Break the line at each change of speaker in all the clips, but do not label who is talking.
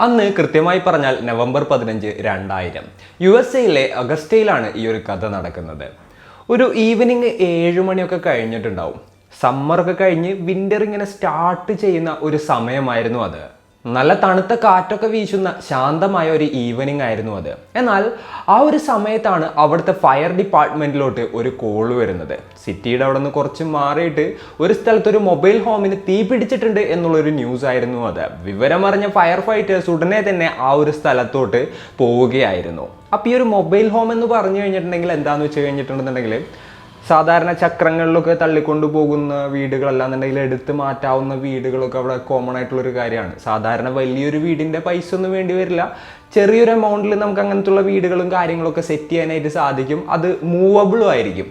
അന്ന് കൃത്യമായി പറഞ്ഞാൽ നവംബർ 15, 2000 USA അഗസ്റ്റയിലാണ് ഈ ഒരു കഥ നടക്കുന്നത്. ഒരു ഈവനിങ് 7 മണിയൊക്കെ കഴിഞ്ഞിട്ടുണ്ടാവും. സമ്മറൊക്കെ കഴിഞ്ഞ് വിൻ്റർ ഇങ്ങനെ സ്റ്റാർട്ട് ചെയ്യുന്ന ഒരു സമയമായിരുന്നു അത്. നല്ല തണുത്ത കാറ്റൊക്കെ വീശുന്ന ശാന്തമായ ഒരു ഈവനിങ് ആയിരുന്നു അത്. എന്നാൽ ആ ഒരു സമയത്താണ് അവിടുത്തെ ഫയർ ഡിപ്പാർട്ട്മെൻറ്റിലോട്ട് ഒരു കോൾ വരുന്നത്. സിറ്റിയുടെ അവിടെ നിന്ന് കുറച്ച് മാറിയിട്ട് ഒരു സ്ഥലത്ത് ഒരു മൊബൈൽ ഹോമിന് തീ പിടിച്ചിട്ടുണ്ട് എന്നുള്ളൊരു ന്യൂസ് ആയിരുന്നു അത്. വിവരമറിഞ്ഞ ഫയർ ഫൈറ്റേഴ്സ് ഉടനെ തന്നെ ആ ഒരു സ്ഥലത്തോട്ട് പോവുകയായിരുന്നു. അപ്പോൾ ഈ ഒരു മൊബൈൽ ഹോം എന്ന് പറഞ്ഞു കഴിഞ്ഞിട്ടുണ്ടെങ്കിൽ എന്താണെന്ന് വെച്ച് കഴിഞ്ഞിട്ടുണ്ടെന്നുണ്ടെങ്കിൽ സാധാരണ ചക്രങ്ങളിലൊക്കെ തള്ളിക്കൊണ്ടു പോകുന്ന വീടുകളല്ലാന്നുണ്ടെങ്കിൽ എടുത്ത് മാറ്റാവുന്ന വീടുകളൊക്കെ അവിടെ കോമൺ ആയിട്ടുള്ളൊരു കാര്യമാണ്. സാധാരണ വലിയൊരു വീടിൻ്റെ പൈസ ഒന്നും വേണ്ടി വരില്ല. ചെറിയൊരു എമൗണ്ടിൽ നമുക്ക് അങ്ങനത്തുള്ള വീടുകളും കാര്യങ്ങളൊക്കെ സെറ്റ് ചെയ്യാനായിട്ട് സാധിക്കും. അത് മൂവബിളും ആയിരിക്കും.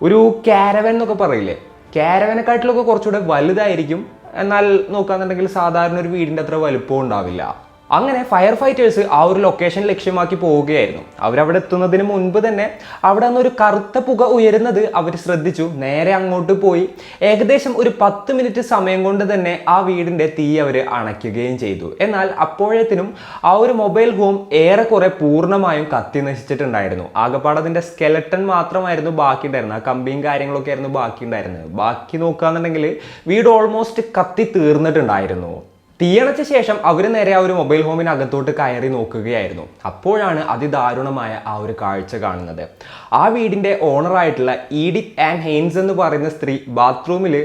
ഒരു കാരവൻ എന്നൊക്കെ പറയില്ലേ, കാരവനെക്കാട്ടിലൊക്കെ കുറച്ചുകൂടെ വലുതായിരിക്കും. എന്നാൽ നോക്കുകയാണെന്നുണ്ടെങ്കിൽ സാധാരണ ഒരു വീടിൻ്റെ അത്ര വലുപ്പവും ഉണ്ടാവില്ല. അങ്ങനെ ഫയർ ഫൈറ്റേഴ്സ് ആ ഒരു ലൊക്കേഷൻ ലക്ഷ്യമാക്കി പോവുകയായിരുന്നു. അവരവിടെ എത്തുന്നതിന് മുൻപ് തന്നെ അവിടെ നിന്നൊരു കറുത്ത പുക ഉയരുന്നത് അവർ ശ്രദ്ധിച്ചു. നേരെ അങ്ങോട്ട് പോയി ഏകദേശം ഒരു 10 മിനിറ്റ് സമയം കൊണ്ട് തന്നെ ആ വീടിൻ്റെ തീ അവർ അണയ്ക്കുകയും ചെയ്തു. എന്നാൽ അപ്പോഴത്തേനും ആ ഒരു മൊബൈൽ ഹോം ഏറെക്കുറെ പൂർണ്ണമായും കത്തി നശിച്ചിട്ടുണ്ടായിരുന്നു. ആകെപ്പാട് അതിൻ്റെ സ്കെലട്ടൺ മാത്രമായിരുന്നു ബാക്കി ഉണ്ടായിരുന്നത്. ആ കമ്പിയും കാര്യങ്ങളൊക്കെ ആയിരുന്നു ബാക്കി ഉണ്ടായിരുന്നത്. ബാക്കി നോക്കുകയാണെന്നുണ്ടെങ്കിൽ വീട് ഓൾമോസ്റ്റ് കത്തി തീർന്നിട്ടുണ്ടായിരുന്നു. തീയണച്ച ശേഷം അവർ നേരെ ആ ഒരു മൊബൈൽ ഹോമിനകത്തോട്ട് കയറി നോക്കുകയായിരുന്നു. അപ്പോഴാണ് അതിദാരുണമായ ആ ഒരു കാഴ്ച കാണുന്നത്. ആ വീടിൻ്റെ ഓണറായിട്ടുള്ള ഈഡിത്ത് ആൻ ഹെയ്ൻസ് എന്ന് പറയുന്ന സ്ത്രീ ബാത്റൂമിൽ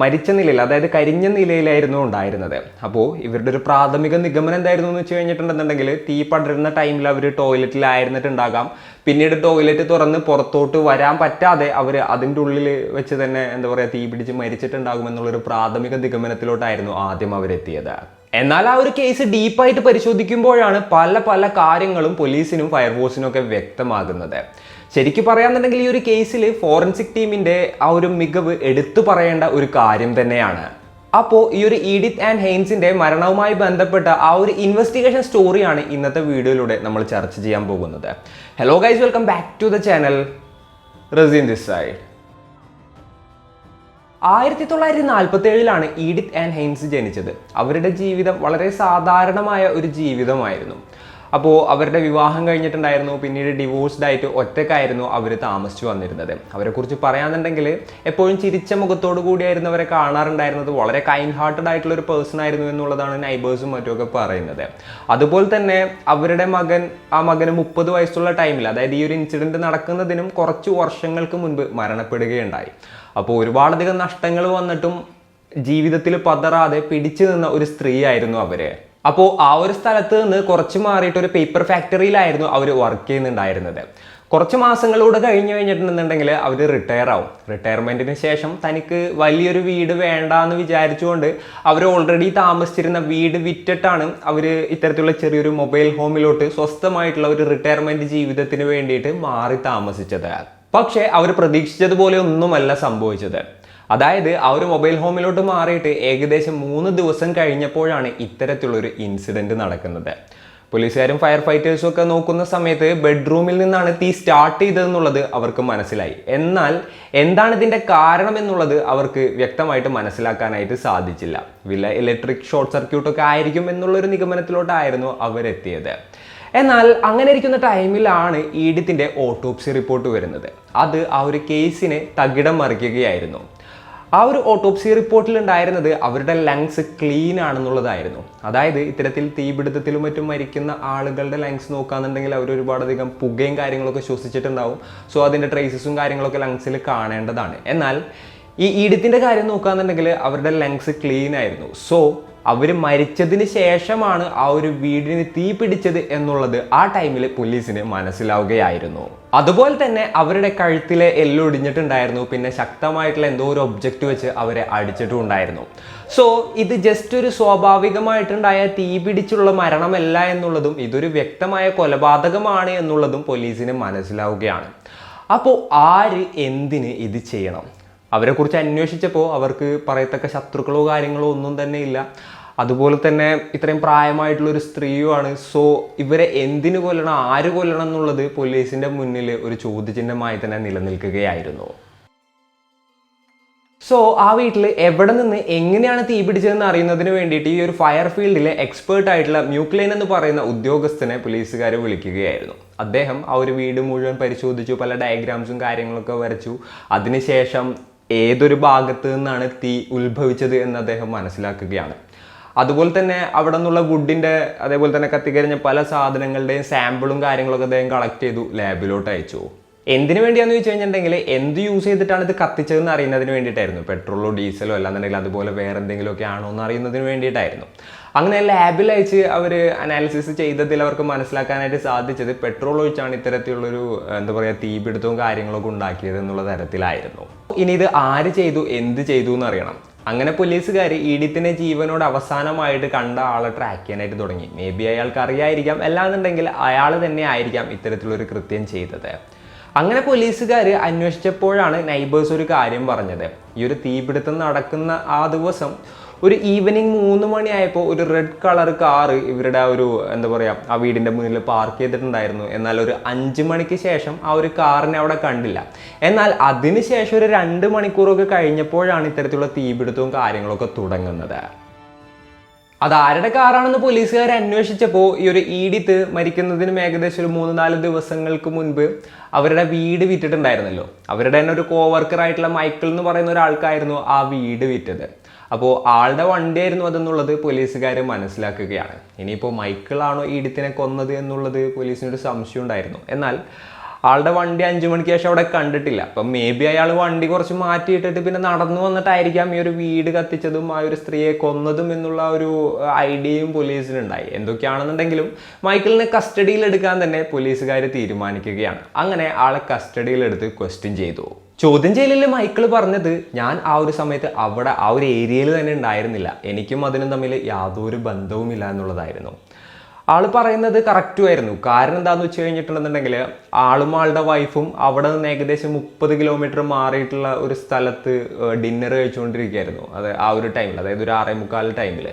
മരിച്ച നിലയിൽ, അതായത് കരിഞ്ഞ നിലയിലായിരുന്നു ഉണ്ടായിരുന്നത്. അപ്പോൾ ഇവരുടെ ഒരു പ്രാഥമിക നിഗമനം എന്തായിരുന്നു എന്ന് വെച്ച് കഴിഞ്ഞിട്ടുണ്ടെന്നുണ്ടെങ്കിൽ തീ പടരുന്ന ടൈമിൽ അവർ ടോയ്ലറ്റിലായിരുന്നിട്ടുണ്ടാകാം. പിന്നീട് ടോയ്ലറ്റ് തുറന്ന് പുറത്തോട്ട് വരാൻ പറ്റാതെ അവർ അതിൻ്റെ ഉള്ളിൽ വെച്ച് തന്നെ എന്താ പറയുക തീ പിടിച്ച് മരിച്ചിട്ടുണ്ടാകുമെന്നുള്ളൊരു പ്രാഥമിക നിഗമനത്തിലോട്ടായിരുന്നു ആദ്യം അവരെത്തിയത്. എന്നാൽ ആ ഒരു കേസ് ഡീപ്പായിട്ട് പരിശോധിക്കുമ്പോഴാണ് പല പല കാര്യങ്ങളും പോലീസിനും ഫയർഫോഴ്സിനും ഒക്കെ വ്യക്തമാകുന്നത്. ശരിക്കും പറയാന്നുണ്ടെങ്കിൽ ഈ ഒരു കേസിൽ ഫോറൻസിക് ടീമിൻ്റെ ആ ഒരു മികവ് എടുത്തു പറയേണ്ട ഒരു കാര്യം തന്നെയാണ്. അപ്പോൾ ഈ ഒരു ഈഡിത്ത് ആൻ ഹെയ്ൻസിൻ്റെ മരണവുമായി ബന്ധപ്പെട്ട ആ ഒരു ഇൻവെസ്റ്റിഗേഷൻ സ്റ്റോറിയാണ് ഇന്നത്തെ വീഡിയോയിലൂടെ നമ്മൾ ചർച്ച ചെയ്യാൻ പോകുന്നത്. Hello guys, welcome back to the channel. Raseen this side. 1947 Edith Ann Haynes ജനിച്ചത്. അവരുടെ ജീവിതം വളരെ സാധാരണമായ ഒരു ജീവിതമായിരുന്നു. അപ്പോൾ അവരുടെ വിവാഹം കഴിഞ്ഞിട്ടുണ്ടായിരുന്നു. പിന്നീട് ഡിവോഴ്സ്ഡ് ആയിട്ട് ഒറ്റക്കായിരുന്നു അവർ താമസിച്ചു വന്നിരുന്നത്. അവരെക്കുറിച്ച് പറയാന്നുണ്ടെങ്കിൽ എപ്പോഴും ചിരിച്ച മുഖത്തോടു കൂടിയായിരുന്നു അവരെ കാണാറുണ്ടായിരുന്നത്. വളരെ കൈൻഡ് ഹാർട്ടഡ് ആയിട്ടുള്ള ഒരു പേഴ്സൺ ആയിരുന്നു എന്നുള്ളതാണ് നൈബേഴ്സും മറ്റുമൊക്കെ പറയുന്നത്. അതുപോലെ തന്നെ അവരുടെ മകന് 30 വയസ്സുള്ള ടൈമിൽ, അതായത് ഈ ഒരു ഇൻസിഡൻറ്റ് നടക്കുന്നതിനും കുറച്ച് വർഷങ്ങൾക്ക് മുൻപ് മരണപ്പെടുകയുണ്ടായി. അപ്പോൾ ഒരുപാടധികം നഷ്ടങ്ങൾ വന്നിട്ടും ജീവിതത്തിൽ പതറാതെ പിടിച്ചു നിന്ന ഒരു സ്ത്രീ ആയിരുന്നു അവർ. അപ്പോൾ ആ ഒരു സ്ഥലത്ത് നിന്ന് കുറച്ച് മാറിയിട്ട് ഒരു പേപ്പർ ഫാക്ടറിയിലായിരുന്നു അവർ വർക്ക് ചെയ്യുന്നുണ്ടായിരുന്നത്. കുറച്ച് മാസങ്ങളൂടെ കഴിഞ്ഞിട്ടുണ്ടെന്നുണ്ടെങ്കിൽ അവർ റിട്ടയർ ആവും. റിട്ടയർമെൻറ്റിന് ശേഷം തനിക്ക് വലിയൊരു വീട് വേണ്ട എന്ന് വിചാരിച്ചുകൊണ്ട് അവർ ഓൾറെഡി താമസിച്ചിരുന്ന വീട് വിറ്റിട്ടാണ് അവർ ഇത്തരത്തിലുള്ള ചെറിയൊരു മൊബൈൽ ഹോമിലോട്ട് സ്വസ്ഥമായിട്ടുള്ള ഒരു റിട്ടയർമെൻറ്റ് ജീവിതത്തിന് വേണ്ടിയിട്ട് മാറി താമസിച്ചത്. പക്ഷേ അവർ പ്രതീക്ഷിച്ചതുപോലെ ഒന്നുമല്ല സംഭവിച്ചത്. അതായത് ആ ഒരു മൊബൈൽ ഹോമിലോട്ട് മാറിയിട്ട് ഏകദേശം 3 ദിവസം കഴിഞ്ഞപ്പോഴാണ് ഇത്തരത്തിലുള്ളൊരു ഇൻസിഡൻറ്റ് നടക്കുന്നത്. പോലീസുകാരും ഫയർ ഫൈറ്റേഴ്സും ഒക്കെ നോക്കുന്ന സമയത്ത് ബെഡ്റൂമിൽ നിന്നാണ് തീ സ്റ്റാർട്ട് ചെയ്തതെന്നുള്ളത് അവർക്ക് മനസ്സിലായി. എന്നാൽ എന്താണ് ഇതിൻ്റെ കാരണം എന്നുള്ളത് അവർക്ക് വ്യക്തമായിട്ട് മനസ്സിലാക്കാനായിട്ട് സാധിച്ചില്ല. ഇലക്ട്രിക് ഷോർട്ട് സർക്യൂട്ടൊക്കെ ആയിരിക്കും എന്നുള്ളൊരു നിഗമനത്തിലോട്ടായിരുന്നു അവരെത്തിയത്. എന്നാൽ അങ്ങനെ ഇരിക്കുന്ന ടൈമിലാണ് ഈഡിത്തിൻ്റെ ഓട്ടോപ്സി റിപ്പോർട്ട് വരുന്നത്. അത് ആ ഒരു കേസിനെ തകിടം മറിക്കുകയായിരുന്നു. ആ ഒരു ഓട്ടോപ്സി റിപ്പോർട്ടിൽ ഉണ്ടായിരുന്നത് അവരുടെ ലങ്സ് ക്ലീൻ ആണെന്നുള്ളതായിരുന്നു. അതായത് ഇത്തരത്തിൽ തീപിടുത്തത്തിലും മറ്റും മരിക്കുന്ന ആളുകളുടെ ലങ്സ് നോക്കുകയാണെന്നുണ്ടെങ്കിൽ അവർ ഒരുപാടധികം പുകയും കാര്യങ്ങളൊക്കെ ശ്വസിച്ചിട്ടുണ്ടാവും. സോ അതിൻ്റെ ട്രേസസും കാര്യങ്ങളൊക്കെ ലങ്സിൽ കാണേണ്ടതാണ്. എന്നാൽ ഈ ഈഡിത്തിൻ്റെ കാര്യം നോക്കുകയാണെന്നുണ്ടെങ്കിൽ അവരുടെ ലങ്സ് ക്ലീൻ ആയിരുന്നു. സോ അവർ മരിച്ചതിന് ശേഷമാണ് ആ ഒരു വീടിന് തീ പിടിച്ചത് എന്നുള്ളത് ആ ടൈമിൽ പോലീസിന് മനസ്സിലാവുകയായിരുന്നു. അതുപോലെ തന്നെ അവരുടെ കഴുത്തിലെ എല്ലൊടിഞ്ഞിട്ടുണ്ടായിരുന്നു. പിന്നെ ശക്തമായിട്ടുള്ള എന്തോ ഒരു ഒബ്ജക്റ്റ് വെച്ച് അവരെ അടിച്ചിട്ടും ഉണ്ടായിരുന്നു. സോ ഇത് ജസ്റ്റ് ഒരു സ്വാഭാവികമായിട്ടുണ്ടായ തീ പിടിച്ചുള്ള മരണമല്ല എന്നുള്ളതും ഇതൊരു വ്യക്തമായ കൊലപാതകമാണ് എന്നുള്ളതും പോലീസിന് മനസ്സിലാവുകയാണ്. അപ്പോൾ ആര് എന്തിന് ഇത് ചെയ്യണം? അവരെക്കുറിച്ച് അന്വേഷിച്ചപ്പോൾ അവർക്ക് പറയത്തക്ക ശത്രുക്കളോ കാര്യങ്ങളോ ഒന്നും തന്നെ ഇല്ല. അതുപോലെ തന്നെ ഇത്രയും പ്രായമായിട്ടുള്ളൊരു സ്ത്രീയുമാണ്. സോ ഇവരെ എന്തിനു കൊല്ലണം, ആര് കൊല്ലണം എന്നുള്ളത് പോലീസിൻ്റെ മുന്നിൽ ഒരു ചോദ്യചിഹ്നമായി തന്നെ നിലനിൽക്കുകയായിരുന്നു. സോ ആ വീട്ടിൽ എവിടെ നിന്ന് എങ്ങനെയാണ് തീ പിടിച്ചതെന്ന് അറിയുന്നതിന് വേണ്ടിയിട്ട് ഈ ഒരു ഫയർ ഫീൽഡിലെ എക്സ്പേർട്ട് ആയിട്ടുള്ള മ്യൂക്ലെയിൻ എന്ന് പറയുന്ന ഉദ്യോഗസ്ഥനെ പോലീസുകാർ വിളിക്കുകയായിരുന്നു. അദ്ദേഹം ആ ഒരു വീട് മുഴുവൻ പരിശോധിച്ചു, പല ഡയഗ്രാംസും കാര്യങ്ങളൊക്കെ വരച്ചു. അതിനുശേഷം ഏതൊരു ഭാഗത്ത് നിന്നാണ് തീ ഉത്ഭവിച്ചത് എന്ന് അദ്ദേഹം മനസ്സിലാക്കുകയാണ്. അതുപോലെ തന്നെ അവിടെ നിന്നുള്ള വുഡിൻ്റെ അതേപോലെ തന്നെ കത്തിക്കരിഞ്ഞ പല സാധനങ്ങളുടെയും സാമ്പിളും കാര്യങ്ങളൊക്കെ അദ്ദേഹം കളക്ട് ചെയ്തു ലാബിലോട്ട് അയച്ചു. എന്തിനു വേണ്ടിയാണെന്ന് ചോദിച്ചു കഴിഞ്ഞിട്ടുണ്ടെങ്കിൽ എന്ത് യൂസ് ചെയ്തിട്ടാണ് ഇത് കത്തിച്ചതെന്ന് അറിയുന്നതിന് വേണ്ടിയിട്ടായിരുന്നു. പെട്രോളോ ഡീസലോ അല്ലാന്നുണ്ടെങ്കിൽ അതുപോലെ വേറെ എന്തെങ്കിലുമൊക്കെ ആണോ എന്ന് അറിയുന്നതിന് വേണ്ടിയിട്ടായിരുന്നു. അങ്ങനെ ലാബിൽ അയച്ച് അവർ അനാലിസിസ് ചെയ്തതിൽ അവർക്ക് മനസ്സിലാക്കാനായിട്ട് സാധിച്ചത് പെട്രോൾ ഒഴിച്ചാണ് ഇത്തരത്തിലുള്ളൊരു എന്താ പറയുക തീപിടുത്തവും കാര്യങ്ങളൊക്കെ ഉണ്ടാക്കിയത് എന്നുള്ള തരത്തിലായിരുന്നു. ഇനി ഇത് ആര് ചെയ്തു, എന്ത് ചെയ്തു എന്ന് അറിയണം. അങ്ങനെ പോലീസുകാർ ഈഡിത്തിനെ ജീവനോട് അവസാനമായിട്ട് കണ്ട ആളെ ട്രാക്ക് ചെയ്യാനായിട്ട് തുടങ്ങി. മേ ബി അയാൾക്ക് അറിയായിരിക്കാം, അല്ലാന്നുണ്ടെങ്കിൽ അയാൾ തന്നെ ആയിരിക്കാം ഇത്തരത്തിലൊരു കൃത്യം ചെയ്തത്. അങ്ങനെ പോലീസുകാർ അന്വേഷിച്ചപ്പോഴാണ് നൈബേഴ്സ് ഒരു കാര്യം പറഞ്ഞത്. ഈ ഒരു തീപിടുത്തം നടക്കുന്ന ആ ദിവസം ഒരു ഈവനിങ് 3 മണിയായപ്പോൾ ഒരു റെഡ് കളർ കാറ് ഇവരുടെ ആ ഒരു എന്താ പറയുക ആ വീടിൻ്റെ മുന്നിൽ പാർക്ക് ചെയ്തിട്ടുണ്ടായിരുന്നു. എന്നാൽ ഒരു 5 മണിക്ക് ശേഷം ആ ഒരു കാറിനെ അവിടെ കണ്ടില്ല. എന്നാൽ അതിനുശേഷം ഒരു 2 മണിക്കൂറൊക്കെ കഴിഞ്ഞപ്പോഴാണ് ഇത്തരത്തിലുള്ള തീപിടുത്തവും കാര്യങ്ങളൊക്കെ തുടങ്ങുന്നത്. അതാരുടെ കാറാണെന്ന് പോലീസുകാർ അന്വേഷിച്ചപ്പോൾ ഈ ഒരു ഈഡിത്ത് മരിക്കുന്നതിനും ഏകദേശം ഒരു 3-4 ദിവസങ്ങൾക്ക് മുൻപ് അവരുടെ വീട് വിറ്റിട്ടുണ്ടായിരുന്നല്ലോ. അവരുടെ തന്നെ ഒരു കോവർക്കറായിട്ടുള്ള മൈക്കിൾ എന്ന് പറയുന്ന ഒരാൾക്കായിരുന്നു ആ വീട് വിറ്റത്. അപ്പോൾ ആളുടെ വണ്ടിയായിരുന്നു അതെന്നുള്ളത് പോലീസുകാർ മനസ്സിലാക്കുകയാണ്. ഇനിയിപ്പോൾ മൈക്കിളാണോ ഈഡിത്തിനെ കൊന്നത് എന്നുള്ളത് പോലീസിനൊരു സംശയം ഉണ്ടായിരുന്നു. എന്നാൽ ആളുടെ വണ്ടി 5 മണിക്ക് ശേഷം അവിടെ കണ്ടിട്ടില്ല. അപ്പം മേ ബി അയാൾ വണ്ടി കുറച്ച് മാറ്റിയിട്ടിട്ട് പിന്നെ നടന്നു വന്നിട്ടായിരിക്കാം ഈ ഒരു വീട് കത്തിച്ചതും ആ ഒരു സ്ത്രീയെ കൊന്നതും എന്നുള്ള ഒരു ഐഡിയയും പോലീസിനുണ്ടായി. എന്തൊക്കെയാണെന്നുണ്ടെങ്കിലും മൈക്കിളിനെ കസ്റ്റഡിയിൽ എടുക്കാൻ തന്നെ പോലീസുകാർ തീരുമാനിക്കുകയാണ്. അങ്ങനെ ആളെ കസ്റ്റഡിയിലെടുത്ത് ക്വസ്റ്റ്യൻ ചെയ്തു. ചോദ്യം ചെയ്യലിൽ മൈക്കിൾ പറഞ്ഞത്, ഞാൻ ആ ഒരു സമയത്ത് അവിടെ ആ ഒരു ഏരിയയിൽ തന്നെ ഉണ്ടായിരുന്നില്ല, എനിക്കും അതിനും തമ്മിൽ യാതൊരു ബന്ധവുമില്ല എന്നുള്ളതായിരുന്നു. ആൾ പറയുന്നത് കറക്റ്റുമായിരുന്നു. കാരണം എന്താണെന്ന് വെച്ച് കഴിഞ്ഞിട്ടുണ്ടെന്നുണ്ടെങ്കിൽ ആളും ആളുടെ വൈഫും അവിടെ നിന്ന് ഏകദേശം 30 കിലോമീറ്റർ മാറിയിട്ടുള്ള ഒരു സ്ഥലത്ത് ഡിന്നർ കഴിച്ചുകൊണ്ടിരിക്കുകയായിരുന്നു. അത് ആ ഒരു ടൈമിൽ, അതായത് ഒരു 6:45 ടൈമിൽ.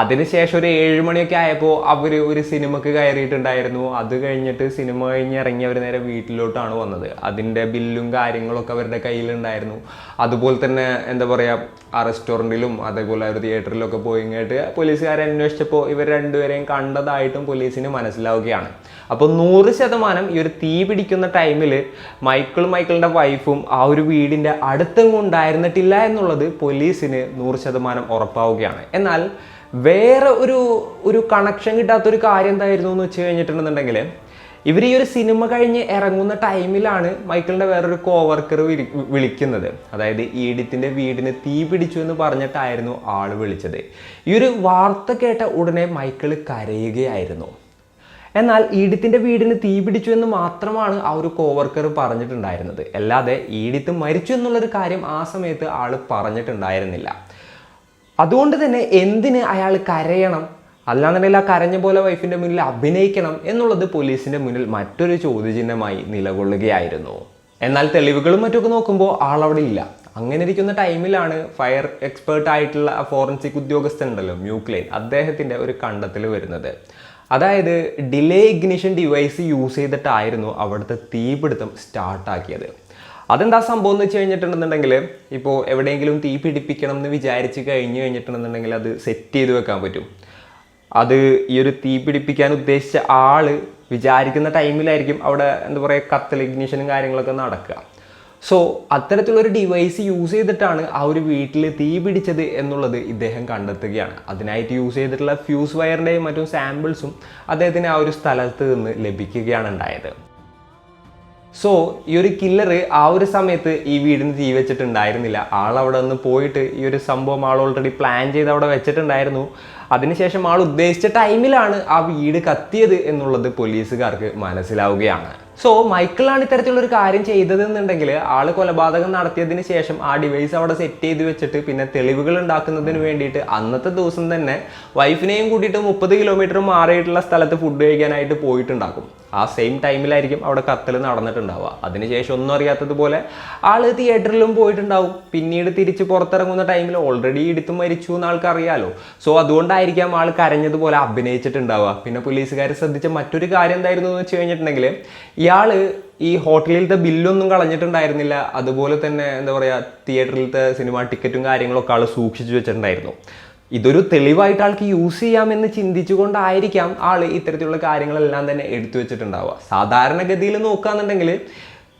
അതിനുശേഷം ഒരു 7 മണിയൊക്കെ ആയപ്പോൾ അവർ ഒരു സിനിമക്ക് കയറിയിട്ടുണ്ടായിരുന്നു. അത് കഴിഞ്ഞിട്ട് സിനിമ കഴിഞ്ഞ് ഇറങ്ങി അവർ നേരെ വീട്ടിലോട്ടാണ് വന്നത്. അതിൻ്റെ ബില്ലും കാര്യങ്ങളൊക്കെ അവരുടെ കയ്യിലുണ്ടായിരുന്നു. അതുപോലെ തന്നെ എന്താ പറയുക ആ റെസ്റ്റോറൻറ്റിലും അതേപോലെ ഒരു തിയേറ്ററിലൊക്കെ പോയി കഴിഞ്ഞിട്ട് പോലീസുകാരെ അന്വേഷിച്ചപ്പോൾ ഇവർ രണ്ടുപേരെയും കണ്ടതായിട്ടും പോലീസിന് മനസ്സിലാവുകയാണ്. അപ്പോൾ 100% ഈ ഒരു തീ പിടിക്കുന്ന ടൈമിൽ മൈക്കിളിൻ്റെ വൈഫും ആ ഒരു വീടിൻ്റെ അടുത്തെങ്ങും ഉണ്ടായിരുന്നിട്ടില്ല എന്നുള്ളത് പോലീസിന് 100% ഉറപ്പാവുകയാണ്. എന്നാൽ വേറെ ഒരു കണക്ഷൻ കിട്ടാത്തൊരു കാര്യം എന്തായിരുന്നു എന്ന് വെച്ച് കഴിഞ്ഞിട്ടുണ്ടെന്നുണ്ടെങ്കിൽ ഇവർ ഈ ഒരു സിനിമ കഴിഞ്ഞ് ഇറങ്ങുന്ന ടൈമിലാണ് മൈക്കിളിൻ്റെ വേറൊരു കോവർക്കർ വിളിക്കുന്നത്. അതായത് ഈഡിത്തിൻ്റെ വീടിന് തീ പിടിച്ചു എന്ന് പറഞ്ഞിട്ടായിരുന്നു ആൾ വിളിച്ചത്. ഈ ഒരു വാർത്ത കേട്ട ഉടനെ മൈക്കിൾ കരയുകയായിരുന്നു. എന്നാൽ ഈഡിത്തിൻ്റെ വീടിന് തീ പിടിച്ചു എന്ന് മാത്രമാണ് ആ ഒരു കോവർക്കർ പറഞ്ഞിട്ടുണ്ടായിരുന്നത്. അല്ലാതെ ഈഡിത്ത് മരിച്ചു എന്നുള്ളൊരു കാര്യം ആ സമയത്ത് ആൾ പറഞ്ഞിട്ടുണ്ടായിരുന്നില്ല. അതുകൊണ്ട് തന്നെ എന്തിന് അയാൾ കരയണം, അല്ലാന്നുണ്ടെങ്കിൽ ആ കരഞ്ഞ പോലെ വൈഫിൻ്റെ മുന്നിൽ അഭിനയിക്കണം എന്നുള്ളത് പോലീസിൻ്റെ മുന്നിൽ മറ്റൊരു ചോദ്യചിഹ്നമായി നിലകൊള്ളുകയായിരുന്നു. എന്നാൽ തെളിവുകളും മറ്റൊക്കെ നോക്കുമ്പോൾ ആളവിടെ ഇല്ല. അങ്ങനെ ഇരിക്കുന്ന ടൈമിലാണ് ഫയർ എക്സ്പേർട്ട് ആയിട്ടുള്ള ഫോറൻസിക് ഉദ്യോഗസ്ഥൻ ഉണ്ടല്ലോ മ്യൂക്ലെയിൻ, അദ്ദേഹത്തിൻ്റെ ഒരു കണ്ടെത്തൽ വരുന്നത്. അതായത് ഡിലേ ഇഗ്നിഷൻ ഡിവൈസ് യൂസ് ചെയ്തിട്ടായിരുന്നു അവിടുത്തെ തീപിടുത്തം സ്റ്റാർട്ടാക്കിയത്. അതെന്താ സംഭവം എന്ന് വെച്ച് കഴിഞ്ഞിട്ടുണ്ടെന്നുണ്ടെങ്കിൽ ഇപ്പോൾ എവിടെയെങ്കിലും തീ പിടിപ്പിക്കണം എന്ന് വിചാരിച്ച് കഴിഞ്ഞിട്ടുണ്ടെന്നുണ്ടെങ്കിൽ അത് സെറ്റ് ചെയ്ത് വെക്കാൻ പറ്റും. അത് ഈ ഒരു തീ പിടിപ്പിക്കാൻ ഉദ്ദേശിച്ച ആൾ വിചാരിക്കുന്ന ടൈമിലായിരിക്കും അവിടെ എന്താ പറയുക കത്തൽ ഇഗ്നിഷനും കാര്യങ്ങളൊക്കെ നടക്കുക. സോ അത്തരത്തിലുള്ളൊരു ഡിവൈസ് യൂസ് ചെയ്തിട്ടാണ് ആ ഒരു വീട്ടിൽ തീ പിടിച്ചത് എന്നുള്ളത് ഇദ്ദേഹം കണ്ടെത്തുകയാണ്. അതിനായിട്ട് യൂസ് ചെയ്തിട്ടുള്ള ഫ്യൂസ് വയറിൻ്റെയും മറ്റും സാമ്പിൾസും അദ്ദേഹത്തിന് ആ ഒരു സ്ഥലത്ത് നിന്ന് ലഭിക്കുകയാണ് ഉണ്ടായത്. സോ ഈ ഒരു കില്ലർ ആ ഒരു സമയത്ത് ഈ വീടിന് തീ വെച്ചിട്ടുണ്ടായിരുന്നില്ല. ആളവിടെ നിന്ന് പോയിട്ട് ഈ ഒരു സംഭവം ആൾ ഓൾറെഡി പ്ലാൻ ചെയ്ത് അവിടെ വെച്ചിട്ടുണ്ടായിരുന്നു. അതിനുശേഷം ആൾ ഉദ്ദേശിച്ച ടൈമിലാണ് ആ വീട് കത്തിയത് എന്നുള്ളത് പോലീസുകാർക്ക് മനസ്സിലാവുകയാണ്. സോ മൈക്കിളാണ് ഇത്തരത്തിലുള്ളൊരു കാര്യം ചെയ്തതെന്നുണ്ടെങ്കിൽ ആൾ കൊലപാതകം നടത്തിയതിന് ശേഷം ആ ഡിവൈസ് അവിടെ സെറ്റ് ചെയ്ത് വെച്ചിട്ട് പിന്നെ തെളിവുകൾ ഉണ്ടാക്കുന്നതിന് വേണ്ടിയിട്ട് അന്നത്തെ ദിവസം തന്നെ വൈഫിനെയും കൂട്ടിയിട്ട് 30 കിലോമീറ്റർ മാറിയിട്ടുള്ള സ്ഥലത്ത് ഫുഡ് കഴിക്കാനായിട്ട് പോയിട്ടുണ്ടാക്കും. ആ സെയിം ടൈമിലായിരിക്കും അവിടെ കത്തൽ നടന്നിട്ടുണ്ടാവുക. അതിനുശേഷം ഒന്നും അറിയാത്തതുപോലെ ആൾ തിയേറ്ററിലും പോയിട്ടുണ്ടാവും. പിന്നീട് തിരിച്ച് പുറത്തിറങ്ങുന്ന ടൈമിൽ ഓൾറെഡി ഇടിത്ത് മരിച്ചു എന്ന് ആൾക്ക് അറിയാലോ. സോ അതുകൊണ്ടായിരിക്കാം ആൾ കരഞ്ഞതുപോലെ അഭിനയിച്ചിട്ടുണ്ടാവുക. പിന്നെ പോലീസുകാർ ശ്രദ്ധിച്ച മറ്റൊരു കാര്യം എന്തായിരുന്നു എന്ന് വെച്ച് കഴിഞ്ഞിട്ടുണ്ടെങ്കിൽ, ഇയാൾ ഈ ഹോട്ടലിലത്തെ ബില്ലൊന്നും കളഞ്ഞിട്ടുണ്ടായിരുന്നില്ല. അതുപോലെ തന്നെ എന്താ പറയുക, തിയേറ്ററിലത്തെ സിനിമ ടിക്കറ്റും കാര്യങ്ങളൊക്കെ ആൾ സൂക്ഷിച്ചു വെച്ചിട്ടുണ്ടായിരുന്നു. ഇതൊരു തെളിവായിട്ട് ആൾക്ക് യൂസ് ചെയ്യാമെന്ന് ചിന്തിച്ചുകൊണ്ടായിരിക്കാം ആൾ ഇത്തരത്തിലുള്ള കാര്യങ്ങളെല്ലാം തന്നെ എടുത്തു വെച്ചിട്ടുണ്ടാവുക. സാധാരണഗതിയിൽ നോക്കുകയാണെന്നുണ്ടെങ്കിൽ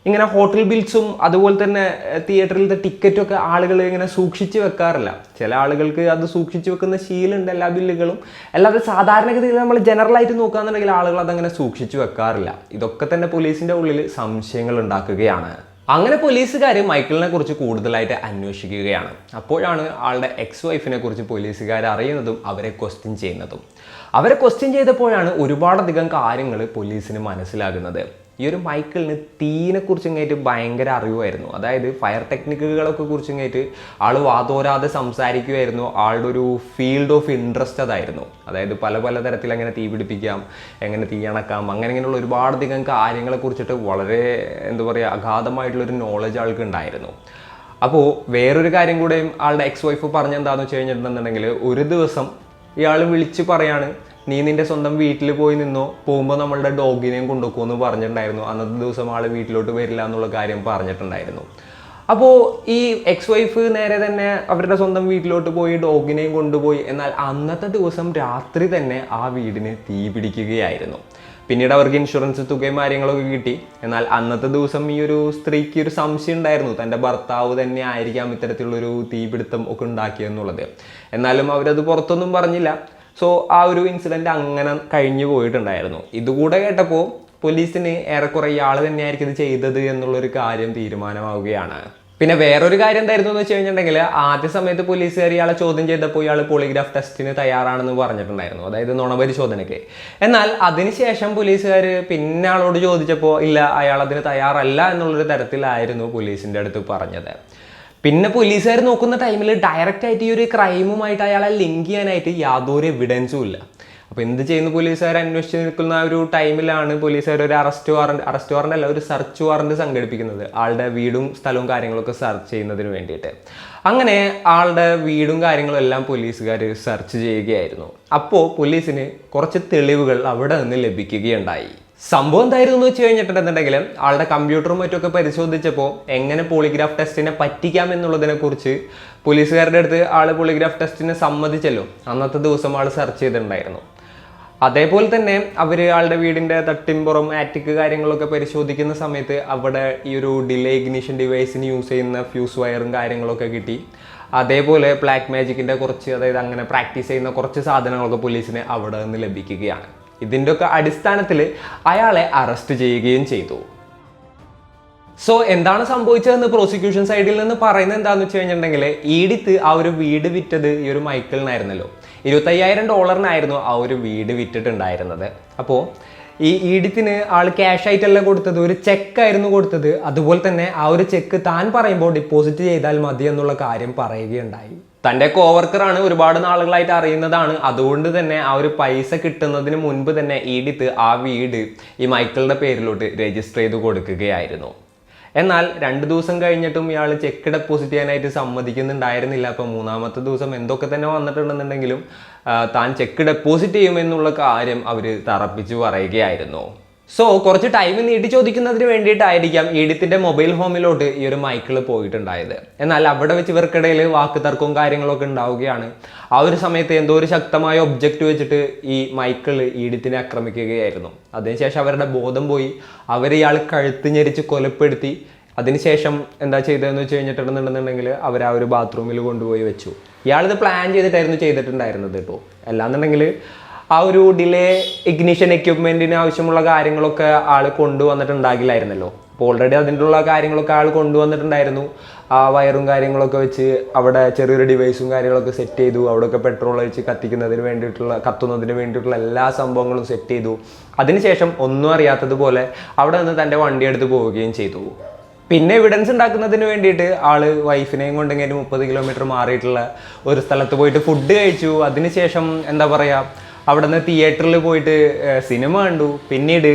ഇങ്ങനെ ഹോട്ടൽ ബിൽസും അതുപോലെ തന്നെ തിയേറ്ററിലത്തെ ടിക്കറ്റും ഒക്കെ ആളുകൾ ഇങ്ങനെ സൂക്ഷിച്ച് വെക്കാറില്ല. ചില ആളുകൾക്ക് അത് സൂക്ഷിച്ച് വെക്കുന്ന ശീലമുണ്ട്, എല്ലാ ബില്ലുകളും. അല്ലാതെ സാധാരണഗതിയിൽ നമ്മൾ ജനറലായിട്ട് നോക്കുകയാണെന്നുണ്ടെങ്കിൽ ആളുകൾ അതങ്ങനെ സൂക്ഷിച്ച് വെക്കാറില്ല. ഇതൊക്കെ തന്നെ പോലീസിൻ്റെ ഉള്ളിൽ സംശയങ്ങൾ ഉണ്ടാക്കുകയാണ്. അങ്ങനെ പോലീസുകാർ മൈക്കിളിനെ കുറിച്ച് കൂടുതലായിട്ട് അന്വേഷിക്കുകയാണ്. അപ്പോഴാണ് ആളുടെ എക്സ് വൈഫിനെ കുറിച്ച് പോലീസുകാർ അറിയുന്നതും അവരെ ക്വസ്റ്റ്യൻ ചെയ്യുന്നതും. അവരെ ക്വസ്റ്റ്യൻ ചെയ്തപ്പോഴാണ് ഒരുപാടധികം കാര്യങ്ങൾ പോലീസിന് മനസ്സിലാകുന്നത്. ഈ ഒരു മൈക്കിളിന് തീനെക്കുറിച്ച് ഇങ്ങേറ്റ് ഭയങ്കര അറിവായിരുന്നു. അതായത് ഫയർ ടെക്നിക്കുകളൊക്കെ കുറിച്ച് ഇങ്ങേറ്റ് ആൾ വാതോരാതെ സംസാരിക്കുമായിരുന്നു. ആളുടെ ഒരു ഫീൽഡ് ഓഫ് ഇൻട്രസ്റ്റ് അതായിരുന്നു. അതായത് പല തരത്തിൽ എങ്ങനെ തീ പിടിപ്പിക്കാം, എങ്ങനെ തീ അണക്കാം, അങ്ങനെയുള്ള ഒരുപാടധികം കാര്യങ്ങളെ കുറിച്ചിട്ട് വളരെ എന്താ പറയുക അഗാധമായിട്ടുള്ളൊരു നോളജ് ആൾക്ക് ഉണ്ടായിരുന്നു. അപ്പോൾ വേറൊരു കാര്യം കൂടെയും ആളുടെ എക്സ് വൈഫ് പറഞ്ഞെന്താണെന്ന് വെച്ച് കഴിഞ്ഞിട്ടുണ്ടെന്നുണ്ടെങ്കിൽ, ഒരു ദിവസം ഇയാൾ വിളിച്ച് പറയാണ്, നീ നിൻ്റെ സ്വന്തം വീട്ടിൽ പോയി നിന്നോ, പോകുമ്പോൾ നമ്മളുടെ ഡോഗിനെയും കൊണ്ടുപോകുമെന്ന് പറഞ്ഞിട്ടുണ്ടായിരുന്നു. അന്നത്തെ ദിവസം ആൾ വീട്ടിലോട്ട് വരില്ല എന്നുള്ള കാര്യം പറഞ്ഞിട്ടുണ്ടായിരുന്നു. അപ്പോൾ ഈ എക്സ് വൈഫ് നേരെ തന്നെ അവരുടെ സ്വന്തം വീട്ടിലോട്ട് പോയി ഡോഗിനെയും കൊണ്ടുപോയി. എന്നാൽ അന്നത്തെ ദിവസം രാത്രി തന്നെ ആ വീടിന് തീ പിടിക്കുകയായിരുന്നു. പിന്നീട് അവർക്ക് ഇൻഷുറൻസ് തുകയും കാര്യങ്ങളൊക്കെ കിട്ടി. എന്നാൽ അന്നത്തെ ദിവസം ഈ ഒരു സ്ത്രീക്ക് ഒരു സംശയം ഉണ്ടായിരുന്നു, തൻ്റെ ഭർത്താവ് തന്നെ ആയിരിക്കാം ഇത്തരത്തിലുള്ളൊരു തീപിടുത്തം ഒക്കെ ഉണ്ടാക്കിയെന്നുള്ളത്. എന്നാലും അവരത് പുറത്തൊന്നും പറഞ്ഞില്ല. സോ ആ ഒരു ഇൻസിഡൻറ്റ് അങ്ങനെ കഴിഞ്ഞു പോയിട്ടുണ്ടായിരുന്നു. ഇതുകൂടെ കേട്ടപ്പോൾ പോലീസിന് ഏറെക്കുറെ ഇയാൾ തന്നെയായിരിക്കും ഇത് ചെയ്തത് എന്നുള്ളൊരു കാര്യം തീരുമാനമാവുകയാണ്. പിന്നെ വേറൊരു കാര്യം എന്തായിരുന്നു എന്ന് വെച്ച് കഴിഞ്ഞിട്ടുണ്ടെങ്കിൽ, ആദ്യ സമയത്ത് പോലീസുകാർ ഇയാളെ ചോദ്യം ചെയ്തപ്പോൾ ഇയാൾ പോളിഗ്രാഫ് ടെസ്റ്റിന് തയ്യാറാണെന്ന് പറഞ്ഞിട്ടുണ്ടായിരുന്നു, അതായത് നുണപരിശോധനയ്ക്ക്. എന്നാൽ അതിനുശേഷം പോലീസുകാർ പിന്നെ ആളോട് ചോദിച്ചപ്പോൾ ഇല്ല, അയാൾ അതിന് തയ്യാറല്ല എന്നുള്ളൊരു തരത്തിലായിരുന്നു പോലീസിൻ്റെ അടുത്ത് പറഞ്ഞത്. പിന്നെ പോലീസുകാർ നോക്കുന്ന ടൈമിൽ ഡയറക്റ്റായിട്ട് ഈ ഒരു ക്രൈമുമായിട്ട് അയാളെ ലിങ്ക് ചെയ്യാനായിട്ട് യാതൊരു എവിഡൻസും ഇല്ല. അപ്പോൾ എന്ത് ചെയ്യുന്നു, പോലീസുകാർ അന്വേഷിച്ച് നിൽക്കുന്ന ഒരു ടൈമിലാണ് പോലീസുകാർ ഒരു അറസ്റ്റ് വാറണ്ട് അല്ല, ഒരു സെർച്ച് വാറണ്ട് സംഘടിപ്പിക്കുന്നത്, ആളുടെ വീടും സ്ഥലവും കാര്യങ്ങളൊക്കെ സെർച്ച് ചെയ്യുന്നതിന് വേണ്ടിയിട്ട്. അങ്ങനെ ആളുടെ വീടും കാര്യങ്ങളും എല്ലാം പോലീസുകാർ സെർച്ച് ചെയ്യുകയായിരുന്നു. അപ്പോൾ പോലീസിന് കുറച്ച് തെളിവുകൾ അവിടെ നിന്ന് ലഭിക്കുകയുണ്ടായി. സംഭവം എന്തായിരുന്നു എന്ന് വെച്ച് കഴിഞ്ഞിട്ടുണ്ടെന്നുണ്ടെങ്കിൽ, ആളുടെ കമ്പ്യൂട്ടറും മറ്റൊക്കെ പരിശോധിച്ചപ്പോൾ എങ്ങനെ പോളിഗ്രാഫ് ടെസ്റ്റിനെ പറ്റിക്കാം എന്നുള്ളതിനെ കുറിച്ച് പോലീസുകാരുടെ അടുത്ത് ആൾ പോളിഗ്രാഫ് ടെസ്റ്റിന് സമ്മതിച്ചല്ലോ. അന്നത്തെ ദിവസം ആൾ സെർച്ച് ചെയ്തിട്ടുണ്ടായിരുന്നു. അതേപോലെ തന്നെ അവർ ആളുടെ വീടിൻ്റെ തട്ടിമ്പുറം ആറ്റിക് കാര്യങ്ങളൊക്കെ പരിശോധിക്കുന്ന സമയത്ത് അവിടെ ഈ ഒരു ഡിലേ ഇഗ്നിഷൻ ഡിവൈസിന് യൂസ് ചെയ്യുന്ന ഫ്യൂസ് വയറും കാര്യങ്ങളൊക്കെ കിട്ടി. അതേപോലെ ബ്ലാക്ക് മാജിക്കിൻ്റെ കുറച്ച്, അതായത് അങ്ങനെ പ്രാക്ടീസ് ചെയ്യുന്ന കുറച്ച് സാധനങ്ങളൊക്കെ പോലീസിന് അവിടെ നിന്ന് ലഭിക്കുകയാണ്. ഇതിൻ്റെ ഒക്കെ അടിസ്ഥാനത്തിൽ അയാളെ അറസ്റ്റ് ചെയ്യുകയും ചെയ്തു. സോ എന്താണ് സംഭവിച്ചതെന്ന് പ്രോസിക്യൂഷൻ സൈഡിൽ നിന്ന് പറയുന്നത് എന്താണെന്ന് വെച്ച് കഴിഞ്ഞിട്ടുണ്ടെങ്കിൽ, ഈഡിത്ത് ആ ഒരു വീട് വിറ്റത് ഈ ഒരു മൈക്കിളിനായിരുന്നല്ലോ. $25,000 ആ ഒരു വീട് വിറ്റിട്ടുണ്ടായിരുന്നത്. അപ്പോൾ ഈ ഈഡിത്തിന് ആൾ ക്യാഷ് ആയിട്ടല്ല കൊടുത്തത്, ഒരു ചെക്കായിരുന്നു കൊടുത്തത്. അതുപോലെ തന്നെ ആ ഒരു ചെക്ക് താൻ പറയുമ്പോൾ ഡിപ്പോസിറ്റ് ചെയ്താൽ മതി എന്നുള്ള കാര്യം പറയുകയുണ്ടായി. തൻ്റെ കോവർക്കറാണ്, ഒരുപാട് നാളുകളായിട്ട് അറിയുന്നതാണ്. അതുകൊണ്ട് തന്നെ ആ ഒരു പൈസ കിട്ടുന്നതിന് മുൻപ് തന്നെ ഈഡിത്ത് ആ വീട് ഈ മൈക്കിളിൻ്റെ പേരിലോട്ട് രജിസ്റ്റർ ചെയ്ത് കൊടുക്കുകയായിരുന്നു. എന്നാൽ 2 ദിവസം കഴിഞ്ഞിട്ടും ഇയാൾ ചെക്ക് ഡെപ്പോസിറ്റ് ചെയ്യാനായിട്ട് സമ്മതിക്കുന്നുണ്ടായിരുന്നില്ല. അപ്പോൾ 3-ാമത്തെ ദിവസം എന്തൊക്കെ തന്നെ വന്നിട്ടുണ്ടെന്നുണ്ടെങ്കിലും താൻ ചെക്ക് ഡെപ്പോസിറ്റ് ചെയ്യുമെന്നുള്ള കാര്യം അവർ തറപ്പിച്ച് പറയുകയായിരുന്നു. സോ കുറച്ച് ടൈം നീട്ടി ചോദിക്കുന്നതിന് വേണ്ടിയിട്ടായിരിക്കാം ഈഡിത്തിൻ്റെ മൊബൈൽ ഹോമിലോട്ട് ഈ ഒരു മൈക്കിൾ പോയിട്ടുണ്ടായത്. എന്നാൽ അവിടെ വെച്ച് ഇവർക്കിടയിൽ വാക്ക് തർക്കവും കാര്യങ്ങളൊക്കെ ഉണ്ടാവുകയാണ്. ആ ഒരു സമയത്ത് എന്തോ ഒരു ശക്തമായ ഒബ്ജക്റ്റ് വെച്ചിട്ട് ഈ മൈക്കിൾ ഈഡിത്തിനെ ആക്രമിക്കുകയായിരുന്നു. അതിനുശേഷം അവരുടെ ബോധം പോയി. ഇയാൾ കഴുത്ത് ഞെരിച്ച് കൊലപ്പെടുത്തി. അതിനുശേഷം എന്താ ചെയ്തതെന്ന് വെച്ച് കഴിഞ്ഞിട്ടുണ്ടെന്നുണ്ടെങ്കിൽ അവർ ആ ഒരു ബാത്റൂമിൽ കൊണ്ടുപോയി വെച്ചു. ഇയാളിത് പ്ലാൻ ചെയ്തിട്ടുണ്ടായിരുന്നത് കേട്ടോ. അല്ലാന്നുണ്ടെങ്കിൽ ആ ഒരു ഡിലേ ഇഗ്നിഷൻ എക്യുപ്മെൻറ്റിന് ആവശ്യമുള്ള കാര്യങ്ങളൊക്കെ ആൾ കൊണ്ടുവന്നിട്ടുണ്ടാകില്ലായിരുന്നല്ലോ. അപ്പോൾ ഓൾറെഡി അതിൻ്റെ കാര്യങ്ങളൊക്കെ ആൾ കൊണ്ടുവന്നിട്ടുണ്ടായിരുന്നു. ആ വയറും കാര്യങ്ങളൊക്കെ വെച്ച് അവിടെ ചെറിയൊരു ഡിവൈസും കാര്യങ്ങളൊക്കെ സെറ്റ് ചെയ്തു. അവിടെയൊക്കെ പെട്രോൾ ഒഴിച്ച് കത്തുന്നതിന് വേണ്ടിയിട്ടുള്ള എല്ലാ സംഭവങ്ങളും സെറ്റ് ചെയ്തു. അതിനുശേഷം ഒന്നും അറിയാത്തതുപോലെ അവിടെ നിന്ന് തൻ്റെ വണ്ടി എടുത്ത് പോവുകയും ചെയ്തു. പിന്നെ എവിഡൻസ് ഉണ്ടാക്കുന്നതിന് വേണ്ടിയിട്ട് ആൾ വൈഫിനെയും കൊണ്ടെങ്കിൽ 30 കിലോമീറ്റർ മാറിയിട്ടുള്ള ഒരു സ്ഥലത്ത് പോയിട്ട് ഫുഡ് കഴിച്ചു. അതിനുശേഷം എന്താ പറയുക, അവിടെ നിന്ന് തിയേറ്ററിൽ പോയിട്ട് സിനിമ കണ്ടു. പിന്നീട്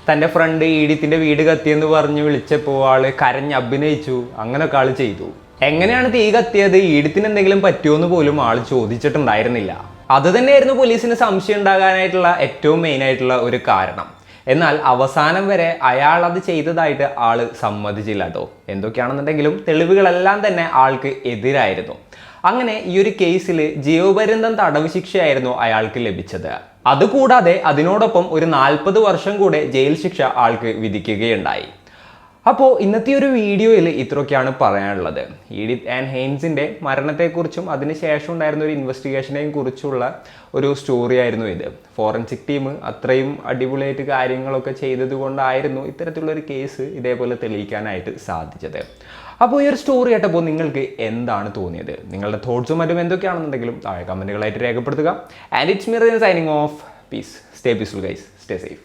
തൻ്റെ ഫ്രണ്ട് ഈഡിത്തിൻ്റെ വീട് കത്തിയെന്ന് പറഞ്ഞ് വിളിച്ചപ്പോൾ ആള് കരഞ്ഞ് അഭിനയിച്ചു, അങ്ങനെയൊക്കെ ആൾ ചെയ്തു. എങ്ങനെയാണ് തീ കത്തിയത്, ഈഡിത്തിന് എന്തെങ്കിലും പറ്റുമോ എന്ന് പോലും ആൾ ചോദിച്ചിട്ടുണ്ടായിരുന്നില്ല. അത് തന്നെയായിരുന്നു പോലീസിന് സംശയം ഉണ്ടാകാനായിട്ടുള്ള ഏറ്റവും മെയിൻ ആയിട്ടുള്ള ഒരു കാരണം. എന്നാൽ അവസാനം വരെ അയാൾ അത് ചെയ്തതായിട്ട് ആള് സമ്മതിച്ചില്ല കേട്ടോ. എന്തൊക്കെയാണെന്നുണ്ടെങ്കിലും തെളിവുകളെല്ലാം തന്നെ ആൾക്ക് എതിരായിരുന്നു. അങ്ങനെ ഈ ഒരു കേസിൽ ജീവപര്യന്തം തടവ് ശിക്ഷയായിരുന്നു അയാൾക്ക് ലഭിച്ചത്. അതുകൂടാതെ അതിനോടൊപ്പം ഒരു 40 വർഷം കൂടെ ജയിൽ ശിക്ഷ ആൾക്ക് വിധിക്കുകയുണ്ടായി. അപ്പോൾ ഇന്നത്തെ ഒരു വീഡിയോയിൽ ഇത്രയൊക്കെയാണ് പറയാനുള്ളത്. ഈഡിത്ത് ആൻ ഹെയ്ൻസിൻ്റെ മരണത്തെക്കുറിച്ചും അതിനുശേഷം ഉണ്ടായിരുന്ന ഒരു ഇൻവെസ്റ്റിഗേഷനെയും കുറിച്ചുള്ള ഒരു സ്റ്റോറി ആയിരുന്നു ഇത്. ഫോറൻസിക് ടീം അത്രയും അടിപൊളിയായിട്ട് കാര്യങ്ങളൊക്കെ ചെയ്തത് കൊണ്ടായിരുന്നു ഇത്തരത്തിലുള്ളൊരു കേസ് ഇതേപോലെ തെളിയിക്കാനായിട്ട് സാധിച്ചത്. അപ്പോൾ ഈ ഒരു സ്റ്റോറി കേട്ടപ്പോൾ നിങ്ങൾക്ക് എന്താണ് തോന്നിയത്? നിങ്ങളുടെ തോട്ട്സും മറ്റും എന്തൊക്കെയാണെന്നുണ്ടെങ്കിലും താഴെ കമൻറ്റുകളായിട്ട് രേഖപ്പെടുത്തുക. And it's me signing off. Peace. Stay peaceful guys. Stay safe.